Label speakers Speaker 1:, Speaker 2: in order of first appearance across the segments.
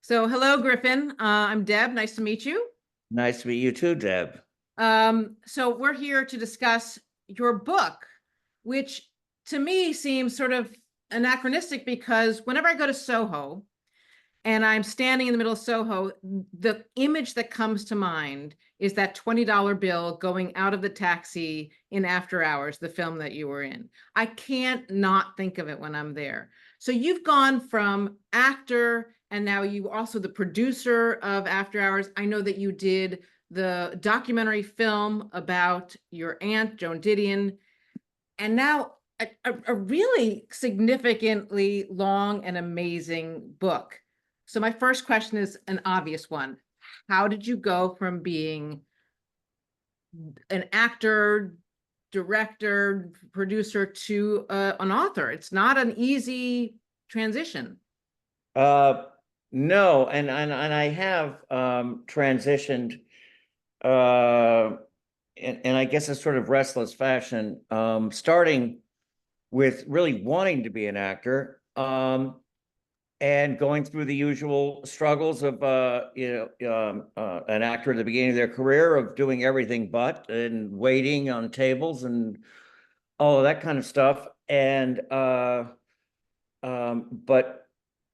Speaker 1: So hello, Griffin. I'm Deb. Nice to meet you.
Speaker 2: Nice to meet you too, Deb.
Speaker 1: So we're here to discuss your book, which to me seems sort of anachronistic because whenever I go to Soho and I'm standing in the middle of Soho, the image that comes to mind is that $20 bill going out of the taxi in After Hours, the film that you were in. I can't not think of it when I'm there. So you've gone from actor and now you also the producer of After Hours. I know that you did the documentary film about your aunt, Joan Didion, and now a really significantly long and amazing book. So my first question is an obvious one. How did you go from being an actor, director, producer to an author? It's not an easy transition.
Speaker 2: Uh, no, and I have transitioned uh and I guess a sort of restless fashion, starting with really wanting to be an actor, and going through the usual struggles of an actor at the beginning of their career of doing everything but and waiting on tables and all of that kind of stuff. And but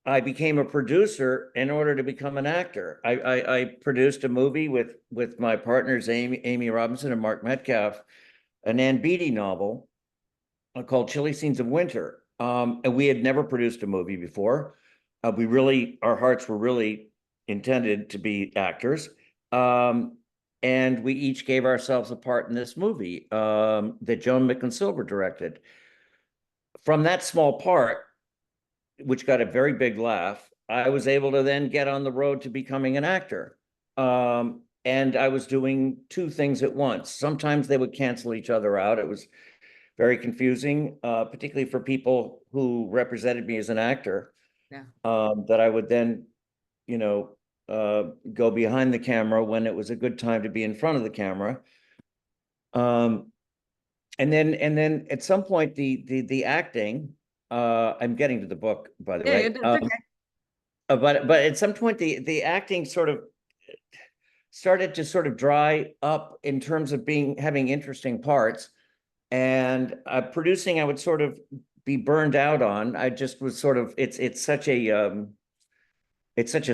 Speaker 2: I became a producer in order to become an actor. I produced a movie with my partners Amy Robinson and Mark Metcalf, an Ann Beattie novel called Chilly Scenes of Winter. And we had never produced a movie before. Our hearts were really intended to be actors. And we each gave ourselves a part in this movie that Joan Micklin-Silver directed. From that small part, which got a very big laugh, I was able to then get on the road to becoming an actor. And I was doing two things at once. Sometimes they would cancel each other out. It was very confusing, particularly for people who represented me as an actor,
Speaker 1: Yeah.
Speaker 2: that I would then, go behind the camera when it was a good time to be in front of the camera. Um, and then at some point, the acting, I'm getting to the book, by the
Speaker 1: Yeah,
Speaker 2: way.
Speaker 1: that's okay.
Speaker 2: But at some point the acting sort of started to sort of dry up in terms of being having interesting parts, and producing I would sort of be burned out on. I just was sort of it's such a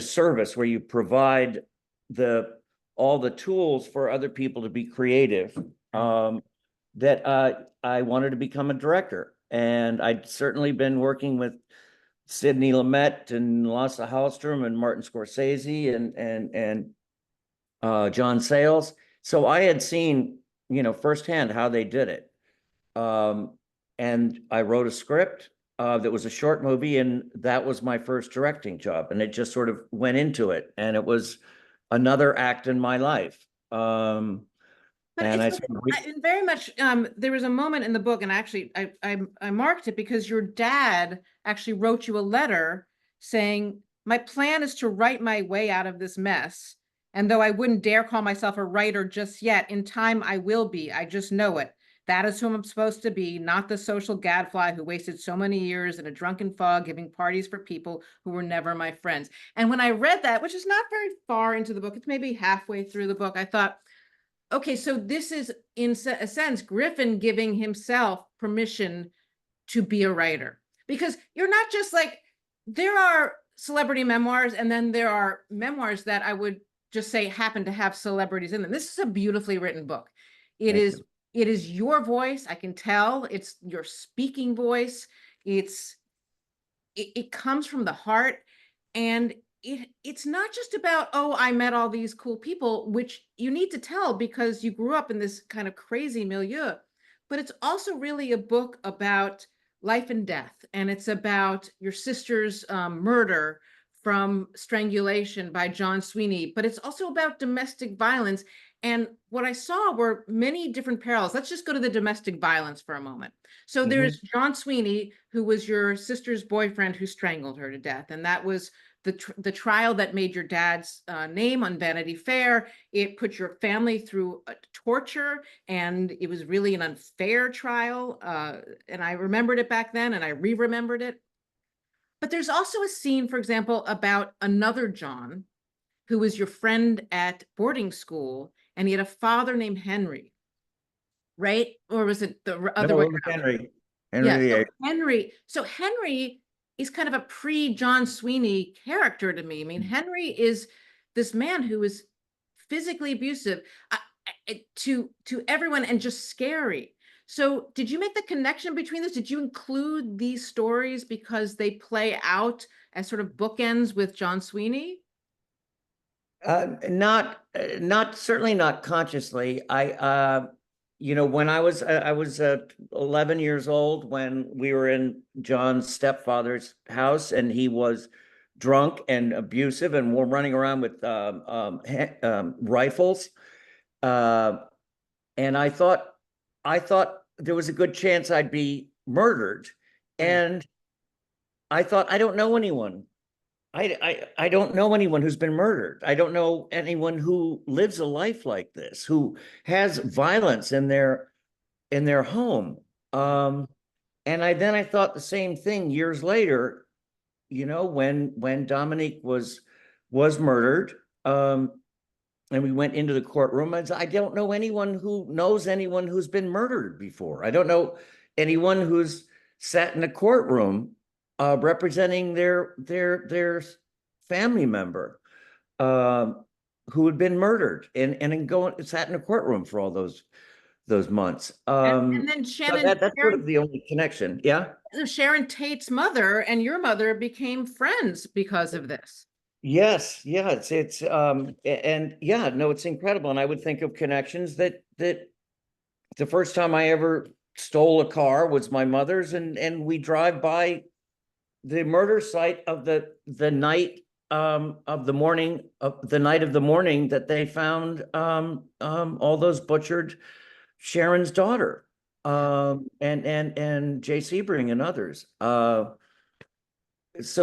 Speaker 2: service where you provide the all the tools for other people to be creative, that I wanted to become a director. And I'd certainly been working with Sidney Lumet and Lasse Hallström and Martin Scorsese and John Sayles. So I had seen, firsthand how they did it. And I wrote a script that was a short movie, and that was my first directing job. And it just sort of went into it, and it was another act in my life.
Speaker 1: But
Speaker 2: And
Speaker 1: it's
Speaker 2: I
Speaker 1: like,
Speaker 2: sort of
Speaker 1: very much. There was a moment in the book, and actually, I marked it because your dad actually wrote you a letter saying, "My plan is to write my way out of this mess, and though I wouldn't dare call myself a writer just yet, in time I will be. I just know it. That is who I'm supposed to be, not the social gadfly who wasted so many years in a drunken fog giving parties for people who were never my friends." And when I read that, which is not very far into the book, it's maybe halfway through the book, I thought, okay, so this is in a sense Griffin giving himself permission to be a writer, because you're not just like, there are celebrity memoirs and then there are memoirs that I would just say happen to have celebrities in them. This is a beautifully written book. It
Speaker 2: thank
Speaker 1: is
Speaker 2: you.
Speaker 1: it is your voice. I can tell it's your speaking voice. It's it comes from the heart, and it's not just about, oh, I met all these cool people, which you need to tell because you grew up in this kind of crazy milieu, but it's also really a book about life and death, and it's about your sister's murder from strangulation by John Sweeney, but it's also about domestic violence. And what I saw were many different parallels. Let's just go to the domestic violence for a moment. So
Speaker 2: Mhm.
Speaker 1: there's John Sweeney, who was your sister's boyfriend who strangled her to death. And that was the trial that made your dad's name on Vanity Fair. It put your family through torture, and it was really an unfair trial. And I remembered it back then, and I re-remembered it. But there's also a scene, for example, about another John who was your friend at boarding school, and he had a father named Henry, right? Or was it the other
Speaker 2: No,
Speaker 1: way
Speaker 2: it was
Speaker 1: around?
Speaker 2: Henry.
Speaker 1: Yeah,
Speaker 2: Henry
Speaker 1: so
Speaker 2: VIII.
Speaker 1: Henry is kind of a pre-John Sweeney character to me. I mean, Henry is this man who is physically abusive to everyone and just scary. So did you make the connection between this? Did you include these stories because they play out as sort of bookends with John Sweeney?
Speaker 2: Not certainly not consciously. When I was 11 years old when we were in John's stepfather's house, and he was drunk and abusive, and we're running around with rifles. Uh, and I thought there was a good chance I'd be murdered,
Speaker 1: Right.
Speaker 2: and I thought, I don't know anyone. I don't know anyone who's been murdered. I don't know anyone who lives a life like this, who has violence in their home. And I thought the same thing years later, when Dominique was murdered. And we went into the courtroom. And I don't know anyone who knows anyone who's been murdered before. I don't know anyone who's sat in a courtroom representing their family member uh, who had been murdered and sat in a courtroom for all those months.
Speaker 1: And then
Speaker 2: So that's sort of the only connection. Yeah.
Speaker 1: Sharon Tate's mother and your mother became friends because of this.
Speaker 2: Yes, yeah, and yeah, no, it's incredible. And I would think of connections that the first time I ever stole a car was my mother's, and we drive by the murder site of the night of the night of the morning that they found all those butchered Sharon's daughter, and Jay Sebring and others. So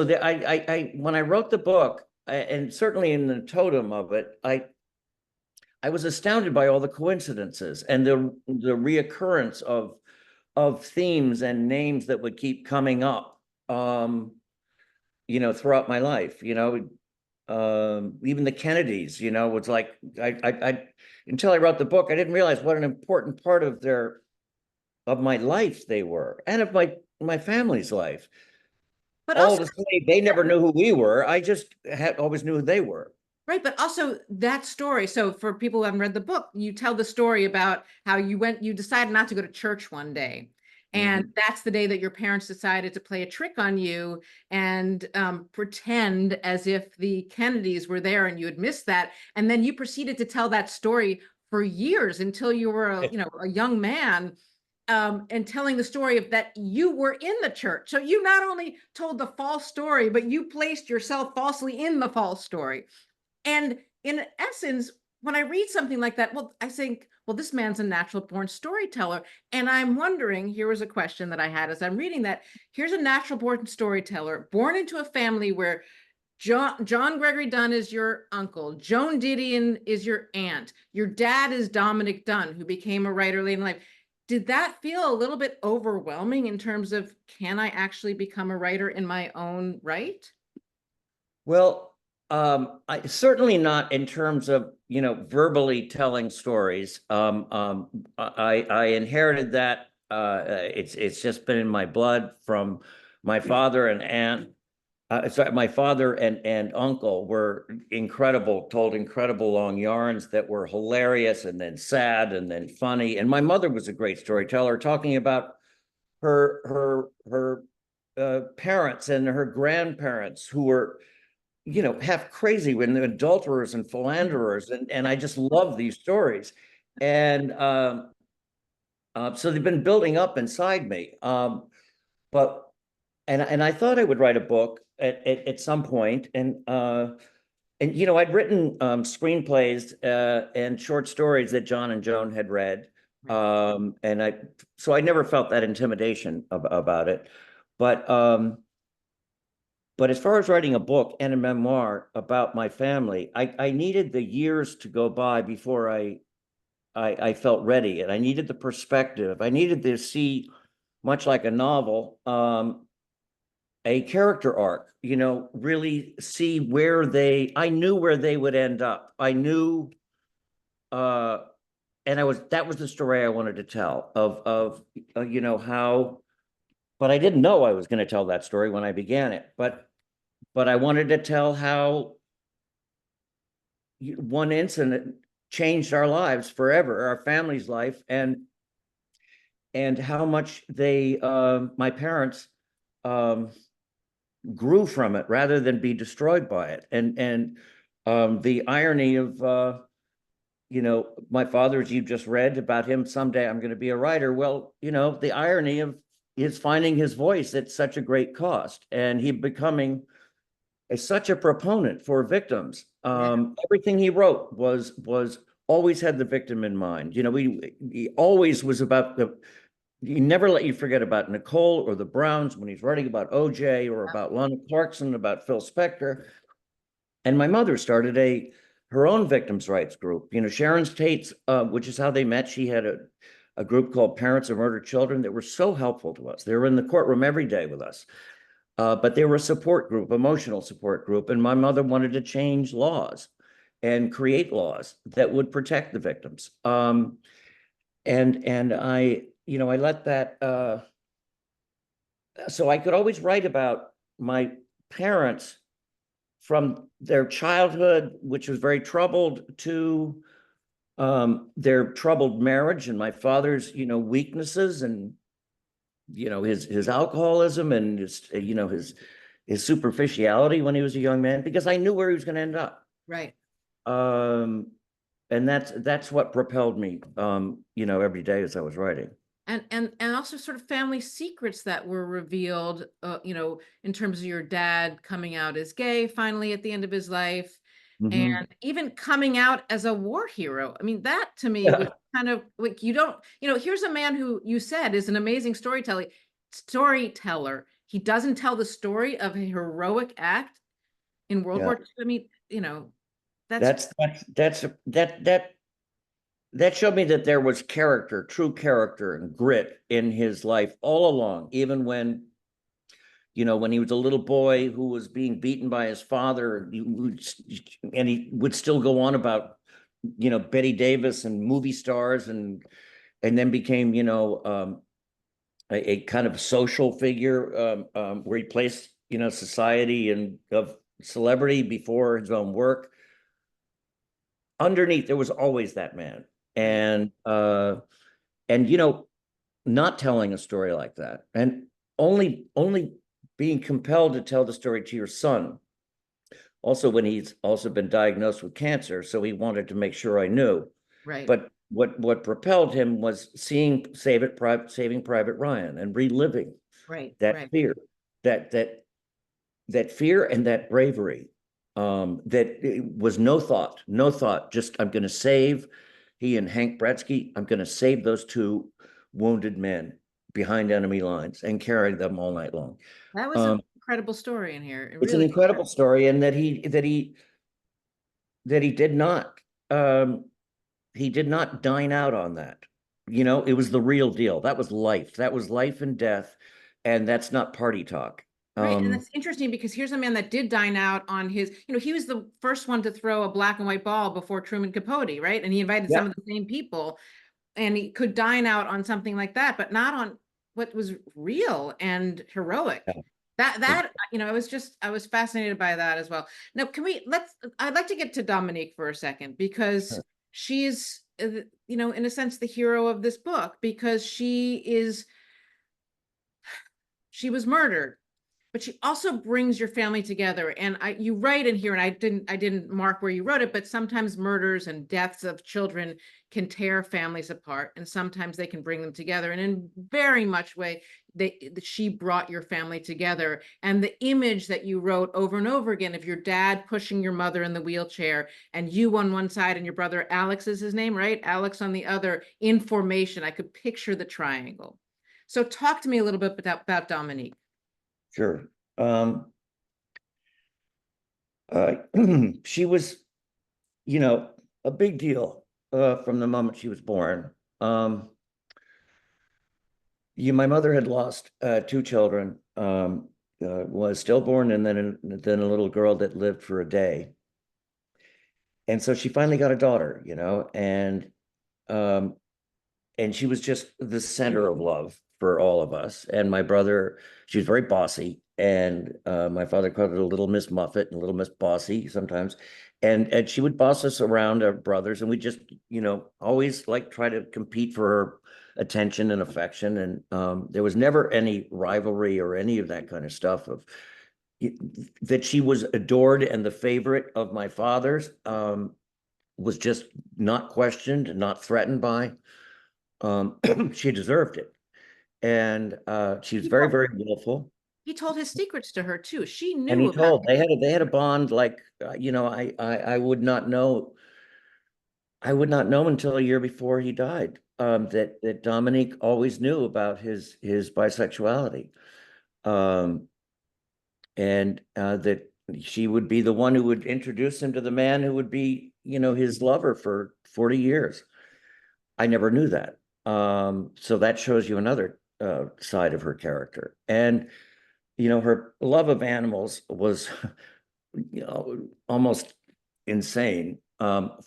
Speaker 2: that I when I wrote the book, and certainly in the totem of it, I was astounded by all the coincidences and the reoccurrence of themes and names that would keep coming up, throughout my life. Even the Kennedys, was like I until I wrote the book, I didn't realize what an important part of my life they were, and of my family's life.
Speaker 1: But
Speaker 2: All
Speaker 1: also,
Speaker 2: to say they never knew who we were. I just always knew who they were.
Speaker 1: right, but also that story. So for people who haven't read the book, you tell the story about how you decided not to go to church one day. And
Speaker 2: Mhm.
Speaker 1: that's the day that your parents decided to play a trick on you and pretend as if the Kennedys were there and you had missed that. And then you proceeded to tell that story for years until you were a young man, and telling the story of that you were in the church. So you not only told the false story, but you placed yourself falsely in the false story. And in essence, when I read something like that, well, I think, well, this man's a natural born storyteller. And I'm wondering, here was a question that I had as I'm reading that. Here's a natural born storyteller, born into a family where John Gregory Dunne is your uncle. Joan Didion is your aunt. Your dad is Dominique Dunne, who became a writer late in life. Did that feel a little bit overwhelming in terms of, can I actually become a writer in my own right?
Speaker 2: Well, I certainly not in terms of verbally telling stories. I inherited that. It's just been in my blood from my father and aunt. Sorry, my father and uncle were incredible, told incredible long yarns that were hilarious and then sad and then funny. And my mother was a great storyteller, talking about her parents and her grandparents who were half crazy when they're adulterers and philanderers, and I just love these stories. And so they've been building up inside me. But and I thought I would write a book at some point, and I'd written screenplays and short stories that John and Joan had read.
Speaker 1: Right.
Speaker 2: And I never felt that intimidation about it. But as far as writing a book and a memoir about my family, I needed the years to go by before I felt ready, and I needed the perspective. I needed to see, much like a novel, a character arc, really see I knew where they would end up. I knew, uh, and that was the story I wanted to tell how, but I didn't know I was going to tell that story when I began it. But I wanted to tell how one incident changed our lives forever, our family's life, and how much my parents, um, grew from it rather than be destroyed by it. And the irony of, my father, as you just read about him, someday I'm going to be a writer. Well, the irony of his finding his voice at such a great cost, and he becoming such a proponent for victims.
Speaker 1: Yeah.
Speaker 2: Everything he wrote was always had the victim in mind. He always was about he never let you forget about Nicole or the Browns when he's writing about OJ or about Lana Clarkson, about Phil Spector. And my mother started her own victims' rights group. Sharon Tate's, which is how they met. She had a group called Parents of Murdered Children that were so helpful to us. They were in the courtroom every day with us. But they were a support group, emotional support group. And my mother wanted to change laws and create laws that would protect the victims. And I let that, so I could always write about my parents from their childhood, which was very troubled, to their troubled marriage and my father's, weaknesses, and his alcoholism, and his superficiality when he was a young man, because I knew where he was going to end up.
Speaker 1: Right.
Speaker 2: Um, and that's what propelled me, every day as I was writing.
Speaker 1: And also sort of family secrets that were revealed, in terms of your dad coming out as gay finally at the end of his life,
Speaker 2: Mhm.
Speaker 1: and even coming out as a war hero. I mean, that to me was
Speaker 2: Yeah.
Speaker 1: kind of like, you don't, here's a man who you said is an amazing storyteller. He doesn't tell the story of a heroic act in World
Speaker 2: Yeah.
Speaker 1: War II. I mean, that's
Speaker 2: That showed me that there was character, true character and grit in his life all along, even when he was a little boy who was being beaten by his father, and he would still go on about, Betty Davis and movie stars, and then became, a kind of social figure, where he placed, society and of celebrity before his own work. Underneath, there was always that man.
Speaker 1: right.
Speaker 2: And not telling a story like that, and only being compelled to tell the story to your son, also when he's also been diagnosed with cancer, so he wanted to make sure I knew.
Speaker 1: Right.
Speaker 2: But what propelled him was Saving Private Ryan, and reliving
Speaker 1: Right.
Speaker 2: that
Speaker 1: Right.
Speaker 2: fear, that that that fear and that bravery, that it was no thought, just I'm going to save he and Hank Bretsky, I'm going to save those two wounded men behind enemy lines and carry them all night long.
Speaker 1: That was an
Speaker 2: Um,
Speaker 1: incredible story in here. It
Speaker 2: it's an
Speaker 1: really.
Speaker 2: incredible story, and that he did not, um, he did not dine out on that. It was the real deal. That was life. That was life and death, and that's not party talk.
Speaker 1: Right. And
Speaker 2: Um,
Speaker 1: that's interesting because here's a man that did dine out on his, he was the first one to throw a black and white ball before Truman Capote, right? And he invited some
Speaker 2: yeah.
Speaker 1: of the same people, and he could dine out on something like that, but not on what was real and heroic.
Speaker 2: Yeah.
Speaker 1: I was fascinated by that as well. Now, I'd like to get to Dominique for a second, because she's, in a sense, the hero of this book, because she was murdered, but she also brings your family together. And you write in here, and I didn't mark where you wrote it, but sometimes murders and deaths of children can tear families apart, and sometimes they can bring them together. And in very much way, she brought your family together. And the image that you wrote over and over again of your dad pushing your mother in the wheelchair, and you on one side and your brother Alex is his name, right? Alex on the other, in formation. I could picture the triangle. So talk to me a little bit about Dominique.
Speaker 2: Sure. Uh, she was, a big deal, from the moment she was born. My mother had lost two children, was stillborn, and then a little girl that lived for a day. And so she finally got a daughter, um, and she was just the center of love for all of us. And my brother, she was very bossy, and my father called her Little Miss Muffet and Little Miss Bossy sometimes. And she would boss us around, our brothers, and we just, always like try to compete for her attention and affection. And there was never any rivalry or any of that kind of stuff of that. She was adored and the favorite of my father's, was just not questioned, not threatened by. She deserved it. And she was
Speaker 1: He
Speaker 2: very,
Speaker 1: told,
Speaker 2: very willful.
Speaker 1: he told his secrets to her too. She
Speaker 2: And
Speaker 1: knew
Speaker 2: he
Speaker 1: about
Speaker 2: told they had a bond like, I would not know. I would not know until a year before he died, that Dominique always knew about his bisexuality. Um, and that she would be the one who would introduce him to the man who would be, his lover for 40 years. I never knew that. So that shows you another side of her character. And, her love of animals was, almost insane,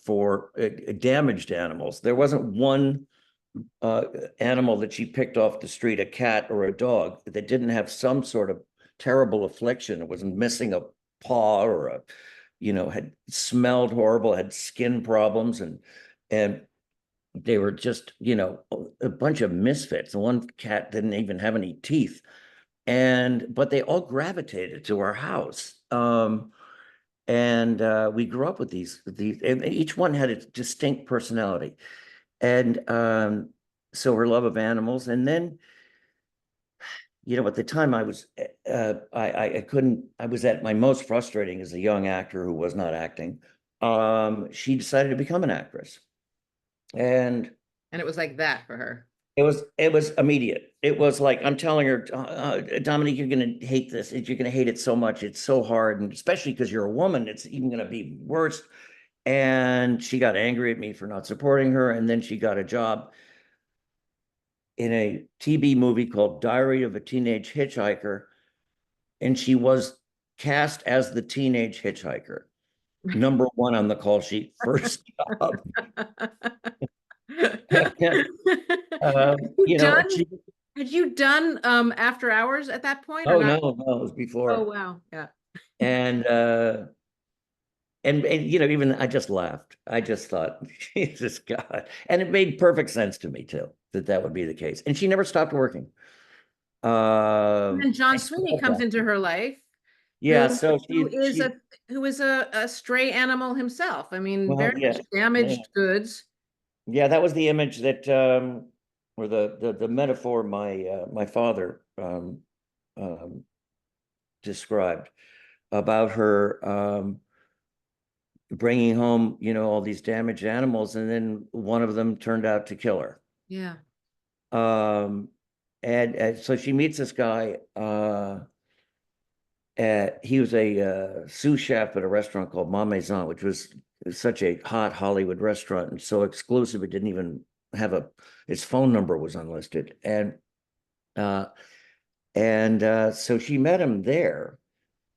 Speaker 2: for damaged animals. There wasn't one animal that she picked off the street, a cat or a dog, that didn't have some sort of terrible affliction. It was missing a paw, or had smelled horrible, had skin problems, and they were just, a bunch of misfits. One cat didn't even have any teeth, but they all gravitated to our house. And we grew up with these, and each one had a distinct personality. And so her love of animals. And then, at the time I was, I couldn't, I was at my most frustrating as a young actor who was not acting. She decided to become an actress. And
Speaker 1: and it was like that for her.
Speaker 2: it was immediate. It was like, I'm telling her, Dominique, you're going to hate this. You're going to hate it so much. It's so hard. And especially because you're a woman, it's even going to be worse. And she got angry at me for not supporting her. And then she got a job in a TV movie called Diary of a Teenage Hitchhiker. And she was cast as the teenage hitchhiker. Number one on the call sheet, first job.
Speaker 1: You done?
Speaker 2: And she,
Speaker 1: Had you done After Hours at that point or
Speaker 2: oh
Speaker 1: not?
Speaker 2: no, no, it was
Speaker 1: Oh
Speaker 2: before.
Speaker 1: wow. Yeah.
Speaker 2: And even I just laughed. I just thought, Jesus God. And it made perfect sense to me too, that would be the case. And she never stopped working.
Speaker 1: And then John
Speaker 2: I
Speaker 1: Sweeney
Speaker 2: love
Speaker 1: comes
Speaker 2: that.
Speaker 1: into her life,
Speaker 2: Yeah,
Speaker 1: who
Speaker 2: so
Speaker 1: who
Speaker 2: she
Speaker 1: is
Speaker 2: she
Speaker 1: a stray animal himself. I mean,
Speaker 2: well,
Speaker 1: very
Speaker 2: yeah,
Speaker 1: much
Speaker 2: yeah.
Speaker 1: damaged goods.
Speaker 2: Yeah, that was the image that or the metaphor my father um described about her, bringing home, all these damaged animals, and then one of them turned out to kill her.
Speaker 1: Yeah.
Speaker 2: Um, and so she meets this guy. He was a sous chef at a restaurant called Ma Maison, which was such a hot Hollywood restaurant and so exclusive it didn't even have its phone number was unlisted. Uh, and so she met him there.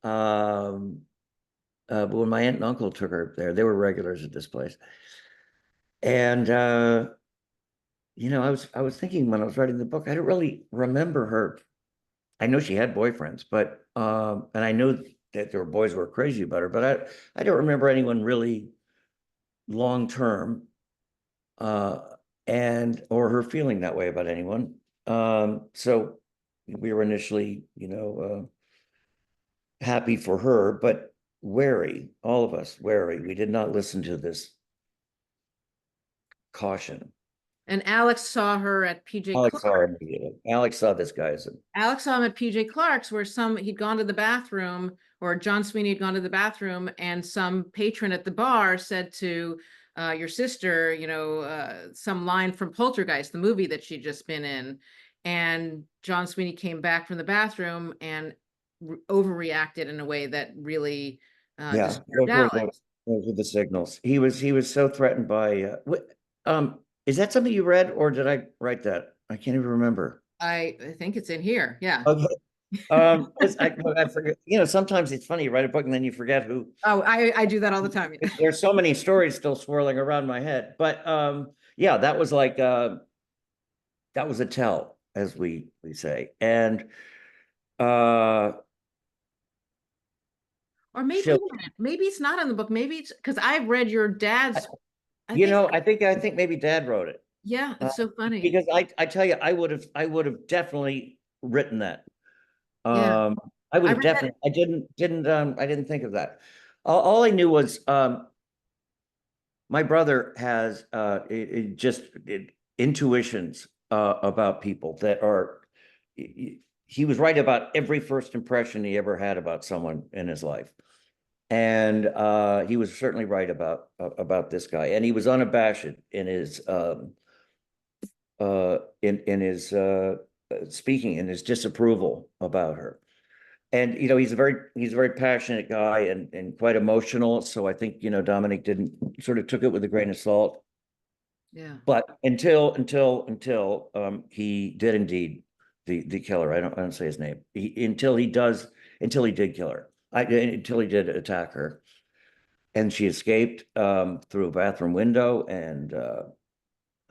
Speaker 2: Um, but when my aunt and uncle took her there, they were regulars at this place. And I was thinking when I was writing the book, I don't really remember her. I know she had boyfriends, but and I know that there were boys who were crazy about her, but I don't remember anyone really long term, uh, and or her feeling that way about anyone. So we were initially, happy for her, but wary, all of us wary. We did not listen to this caution.
Speaker 1: And Alex saw her at PJ
Speaker 2: Alex saw
Speaker 1: Clark.
Speaker 2: her immediately. Alex saw this guy as a
Speaker 1: Alex saw him at PJ Clark's where he'd gone to the bathroom, or John Sweeney had gone to the bathroom, and some patron at the bar said to your sister, some line from Poltergeist, the movie that she'd just been in. And John Sweeney came back from the bathroom and overreacted in a way that really
Speaker 2: yeah.
Speaker 1: disturbed Alex.
Speaker 2: Those were the signals. He was so threatened by. Is that something you read, or did I write that? I can't even remember.
Speaker 1: I think it's in here. Yeah.
Speaker 2: Okay. I forget, sometimes it's funny, you write a book and then you forget who.
Speaker 1: Oh, I do that all the time.
Speaker 2: There's so many stories still swirling around my head, but yeah, that was like that was a tell, as we say, and uh,
Speaker 1: Or maybe,
Speaker 2: she'll,
Speaker 1: wait a minute, maybe it's not in the book. Maybe it's because I've read your dad's. I think,
Speaker 2: I think maybe Dad wrote it.
Speaker 1: yeah,
Speaker 2: Uh,
Speaker 1: it's so funny.
Speaker 2: because I tell you, I would have definitely written that.
Speaker 1: Yeah,
Speaker 2: I would
Speaker 1: I
Speaker 2: have
Speaker 1: read that.
Speaker 2: definitely, I didn't think of that. All I knew was, my brother has, intuitions, about people that are, he was right about every first impression he ever had about someone in his life. And he was certainly right about this guy, and he was unabashed in his in his speaking, in his disapproval about her. And he's a very passionate guy, and quite emotional. So I think Dominic didn't sort of took it with a grain of salt.
Speaker 1: Yeah.
Speaker 2: But until he did indeed the killer. I don't say his name. Until he did kill her. Until he did attack her, and she escaped through a bathroom window,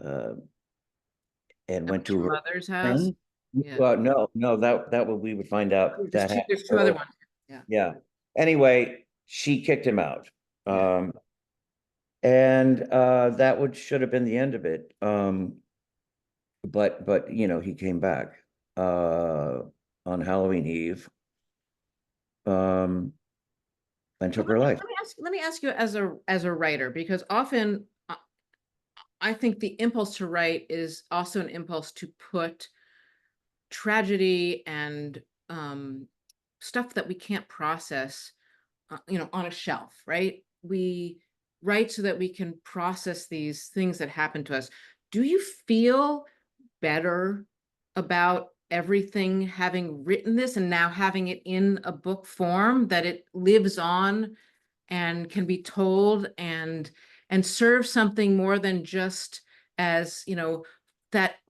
Speaker 2: uh, and
Speaker 1: That
Speaker 2: went
Speaker 1: was
Speaker 2: to
Speaker 1: your
Speaker 2: her
Speaker 1: mother's house.
Speaker 2: friend.
Speaker 1: Yeah.
Speaker 2: No, that would we would find
Speaker 1: Oh,
Speaker 2: out that happened
Speaker 1: there's
Speaker 2: to
Speaker 1: two other
Speaker 2: her.
Speaker 1: ones. Yeah.
Speaker 2: Yeah. Anyway, she kicked him out.
Speaker 1: Yeah.
Speaker 2: And that would should have been the end of it. But he came back on Halloween Eve, um, and
Speaker 1: But
Speaker 2: took her life.
Speaker 1: let me ask you as a writer, because often I think the impulse to write is also an impulse to put tragedy and stuff that we can't process, on a shelf, right? We write so that we can process these things that happen to us. Do you feel better about everything having written this and now having it in a book form, that it lives on and can be told and serve something more than just as,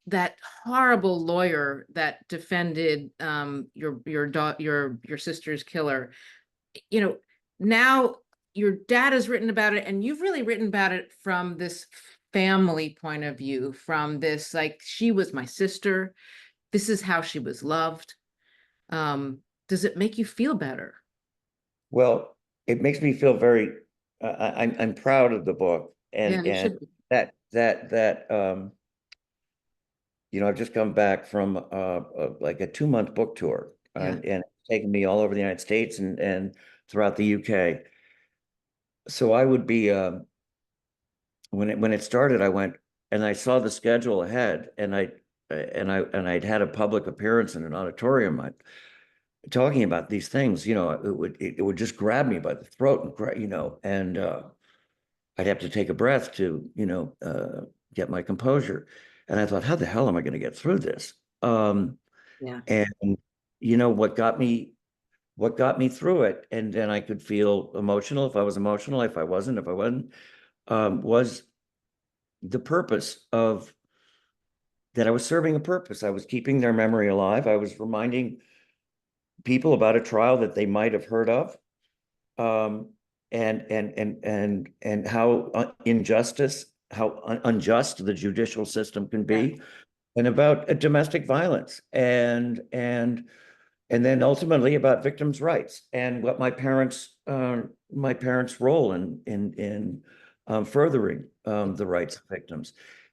Speaker 1: that horrible lawyer that defended your sister's killer? you know Now your dad has written about it, and you've really written about it from this family point of view, from this, like, she was my sister, this is how she was loved. Does it make you feel better?
Speaker 2: Well, it makes me feel very. I'm proud of the book,
Speaker 1: Yeah, you
Speaker 2: and
Speaker 1: should be.
Speaker 2: that I've just come back from like a 2 month book tour,
Speaker 1: Yeah.
Speaker 2: and it's taken me all over the United States and throughout the UK. So I would be when it started, I went and I saw the schedule ahead, and I'd had a public appearance in an auditorium. Talking about these things, it would just grab me by the throat, and I'd have to take a breath to get my composure. And I thought, how the hell am I going to get through this? Um,
Speaker 1: Yeah.
Speaker 2: and what got me through it, and then I could feel emotional if I was emotional, if I wasn't, was the purpose of that. I was serving a purpose. I was keeping their memory alive. I was reminding people about a trial that they might have heard of, um, and how unjust the judicial system can
Speaker 1: Yeah.
Speaker 2: be, and about domestic violence, and then ultimately about victims' rights, and what my parents' role in furthering the rights of victims.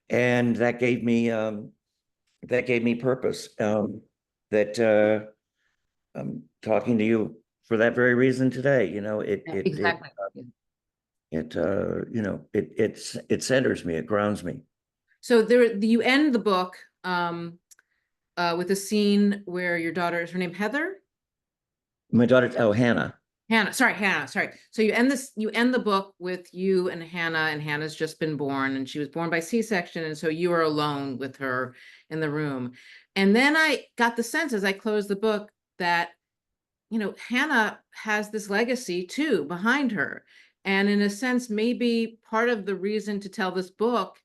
Speaker 2: And that gave me purpose. That I'm talking to you for that very reason today.
Speaker 1: Yeah, exactly. Yeah.
Speaker 2: It centers me, it grounds me.
Speaker 1: So you end the book with a scene where your daughter, is her name Heather?
Speaker 2: My daughter, oh, Hannah.
Speaker 1: Hannah, sorry. So you end the book with you and Hannah, and Hannah's just been born, and she was born by C-section, and so you are alone with her in the room. And then I got the sense as I closed the book that, Hannah has this legacy too behind her. And in a sense, maybe part of the reason to tell this book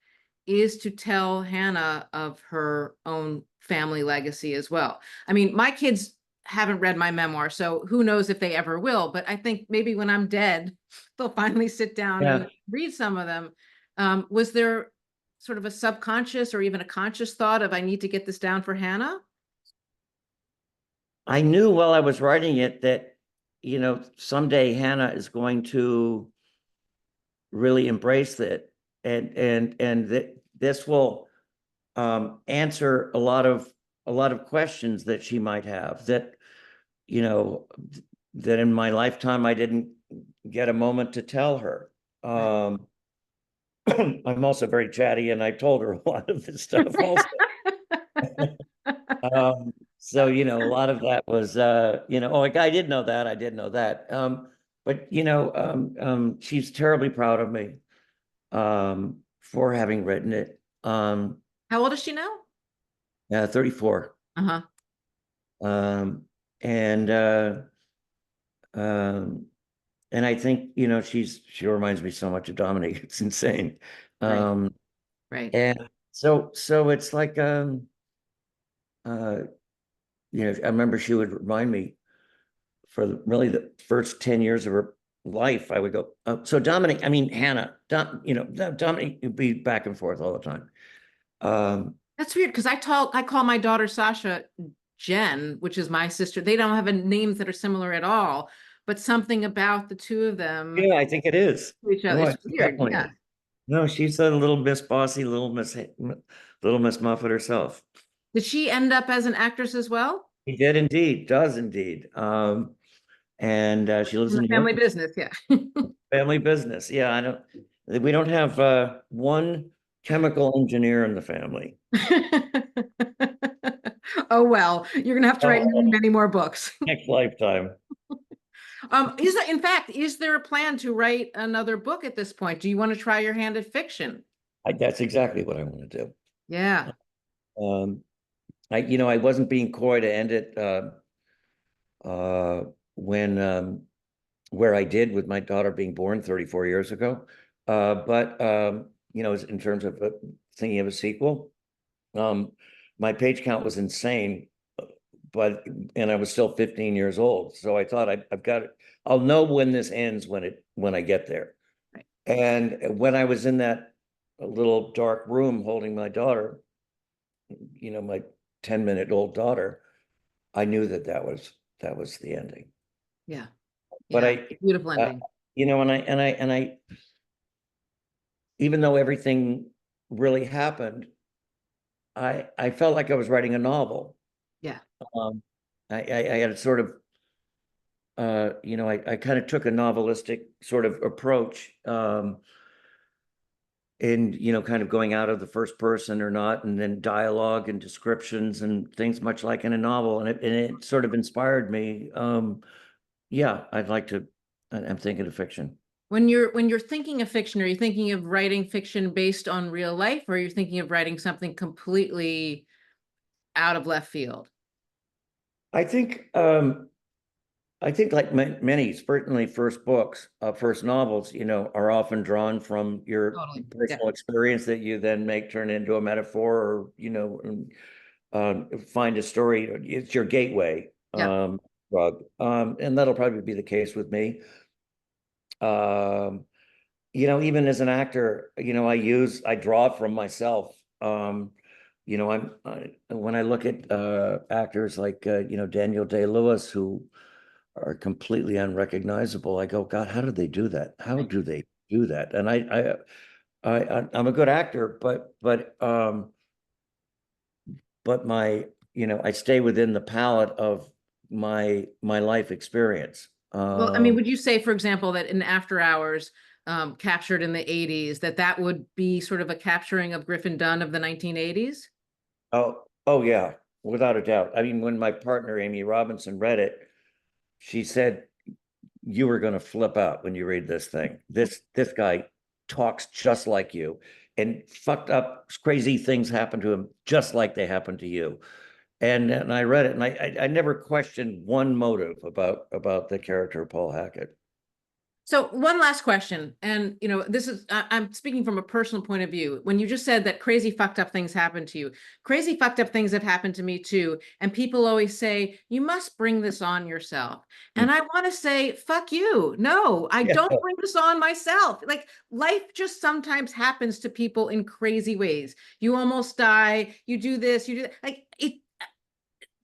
Speaker 1: is to tell Hannah of her own family legacy as well. I mean, my kids haven't read my memoir, so who knows if they ever will, but I think maybe when I'm dead, they'll finally sit down
Speaker 2: Yeah.
Speaker 1: and read some of them. Was there sort of a subconscious or even a conscious thought of, I need to get this down for Hannah?
Speaker 2: I knew while I was writing it that, someday Hannah is going to really embrace it, and that this will answer a lot of questions that she might have, that, you know, that in my lifetime I didn't get a moment to tell her.
Speaker 1: Right.
Speaker 2: I'm also very chatty, and I told her a lot of this stuff also. So, a lot of that was, oh, like, I did know that, I did know that. But, she's terribly proud of me, for having written it.
Speaker 1: How old is she now?
Speaker 2: 34.
Speaker 1: Uh-huh.
Speaker 2: Um, and, um, and I think, she reminds me so much of Dominique. It's insane.
Speaker 1: Right.
Speaker 2: Um,
Speaker 1: Right.
Speaker 2: and so it's like, uh, I remember she would remind me for really the first 10 years of her life, I would go, so Dominique, I mean, Hannah, Dominique would be back and forth all the time.
Speaker 1: That's weird because I call my daughter Sasha Jen, which is my sister. They don't have names that are similar at all, but something about the two of them
Speaker 2: yeah, I think it is.
Speaker 1: to each other.
Speaker 2: No,
Speaker 1: It's
Speaker 2: it
Speaker 1: weird.
Speaker 2: definitely
Speaker 1: Yeah.
Speaker 2: is. No, she's a little Miss Bossy, little Miss Muffet herself.
Speaker 1: Did she end up as an actress as well?
Speaker 2: He did indeed, does indeed. And she lives
Speaker 1: In the
Speaker 2: in New
Speaker 1: family
Speaker 2: York.
Speaker 1: business, yeah.
Speaker 2: Family business. Yeah, we don't have one chemical engineer in the family.
Speaker 1: Oh well, you're gonna have to write many,
Speaker 2: Oh,
Speaker 1: many more books.
Speaker 2: next lifetime.
Speaker 1: In fact, is there a plan to write another book at this point? Do you want to try your hand at fiction?
Speaker 2: That's exactly what I want to do.
Speaker 1: Yeah.
Speaker 2: Um, I wasn't being coy to end it uh, when where I did with my daughter being born 34 years ago. But in terms of thinking of a sequel, my page count was insane, and I was still 15 years old. So I thought I've got it. I'll know when this ends when I get there.
Speaker 1: Right.
Speaker 2: And when I was in that little dark room holding my daughter, my 10-minute-old daughter, I knew that was the ending.
Speaker 1: Yeah.
Speaker 2: But
Speaker 1: Yeah. Beautiful ending.
Speaker 2: and I, even though everything really happened, I felt like I was writing a novel.
Speaker 1: Yeah.
Speaker 2: Um, I had a sort of, I kind of took a novelistic sort of approach, in, kind of going out of the first person or not, and then dialogue and descriptions and things much like in a novel. And it sort of inspired me. Yeah, I'm thinking of fiction.
Speaker 1: When you're thinking of fiction, are you thinking of writing fiction based on real life, or are you thinking of writing something completely out of left field?
Speaker 2: I think, like many, certainly first books, first novels, are often drawn from your
Speaker 1: Totally. Yeah.
Speaker 2: personal experience that you then make turn into a metaphor, or, and, find a story. It's your gateway,
Speaker 1: Yeah.
Speaker 2: drug. And that'll probably be the case with me. Um, even as an actor, I draw from myself. When I look at actors like Daniel Day-Lewis, who are completely unrecognizable, I go, God, how did they do that? How
Speaker 1: Right.
Speaker 2: do they do that? And I'm a good actor, but I stay within the palette of my life experience.
Speaker 1: Well, I mean, would you say, for example, that in After Hours, captured in the 80s, that would be sort of a capturing of Griffin Dunne of the 1980s?
Speaker 2: Oh yeah, without a doubt. I mean, when my partner Amy Robinson read it, she said, "You were going to flip out when you read this thing. This guy talks just like you, and fucked up, crazy things happen to him just like they happen to you." And I read it, and I never questioned one motive about the character of Paul Hackett.
Speaker 1: So one last question, and this is I'm speaking from a personal point of view. When you just said that crazy fucked up things happen to you, crazy fucked up things have happened to me too. And people always say, you must bring this on yourself. And I want to say, fuck you. No, I
Speaker 2: Yeah.
Speaker 1: don't bring this on myself. Like life just sometimes happens to people in crazy ways. You almost die, you do this, you do that. Like it,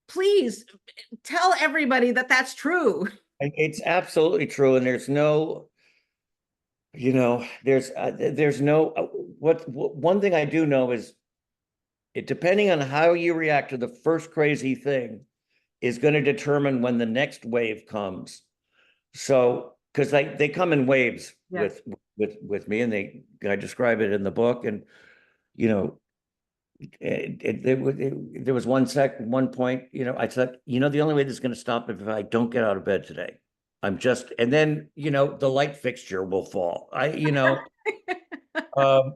Speaker 1: please tell everybody that that's true.
Speaker 2: It's absolutely true. And there's no, there's no, one thing I do know is it, depending on how you react to the first crazy thing, is going to determine when the next wave comes. So, because they come in waves
Speaker 1: Yeah.
Speaker 2: with me, and I describe it in the book, and you know, there was one point, I said, the only way this is going to stop is if I don't get out of bed today. And then, the light fixture will fall. Um,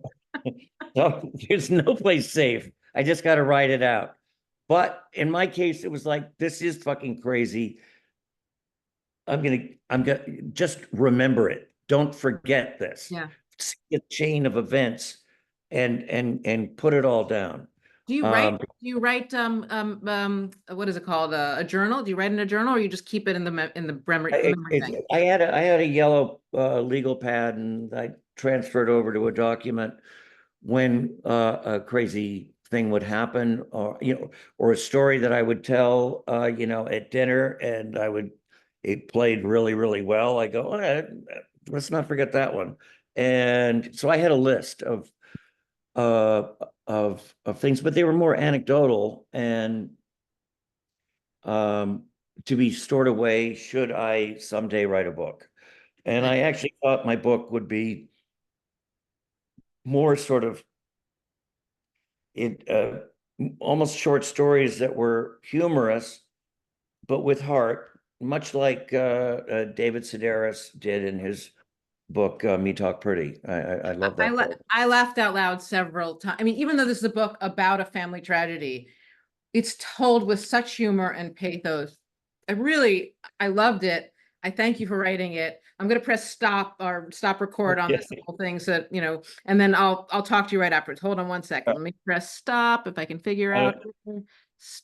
Speaker 2: so there's no place safe. I just got to ride it out. But in my case, it was like, this is fucking crazy. I'm gonna just remember it. Don't forget this.
Speaker 1: Yeah.
Speaker 2: See a chain of events and put it all down.
Speaker 1: Do you write?
Speaker 2: Um,
Speaker 1: Do you write? What is it called? A journal? Do you write in a journal, or you just keep it in the memory bank?
Speaker 2: I had a yellow legal pad, and I transferred over to a document when a crazy thing would happen, or a story that I would tell, at dinner, and it played really, really well. I go, let's not forget that one. And so I had a list uh, of things, but they were more anecdotal and to be stored away should I someday write a book. And I actually thought my book would be more sort of it almost short stories that were humorous, but with heart, much like David Sedaris did in his book Me Talk Pretty. I love that book.
Speaker 1: I laughed out loud several times. I mean, even though this is a book about a family tragedy, it's told with such humor and pathos. I loved it. I thank you for writing it. I'm going to press stop or stop record on this whole thing. So, and then I'll talk to you right afterwards. Hold on one second. Let me press stop if I can figure out.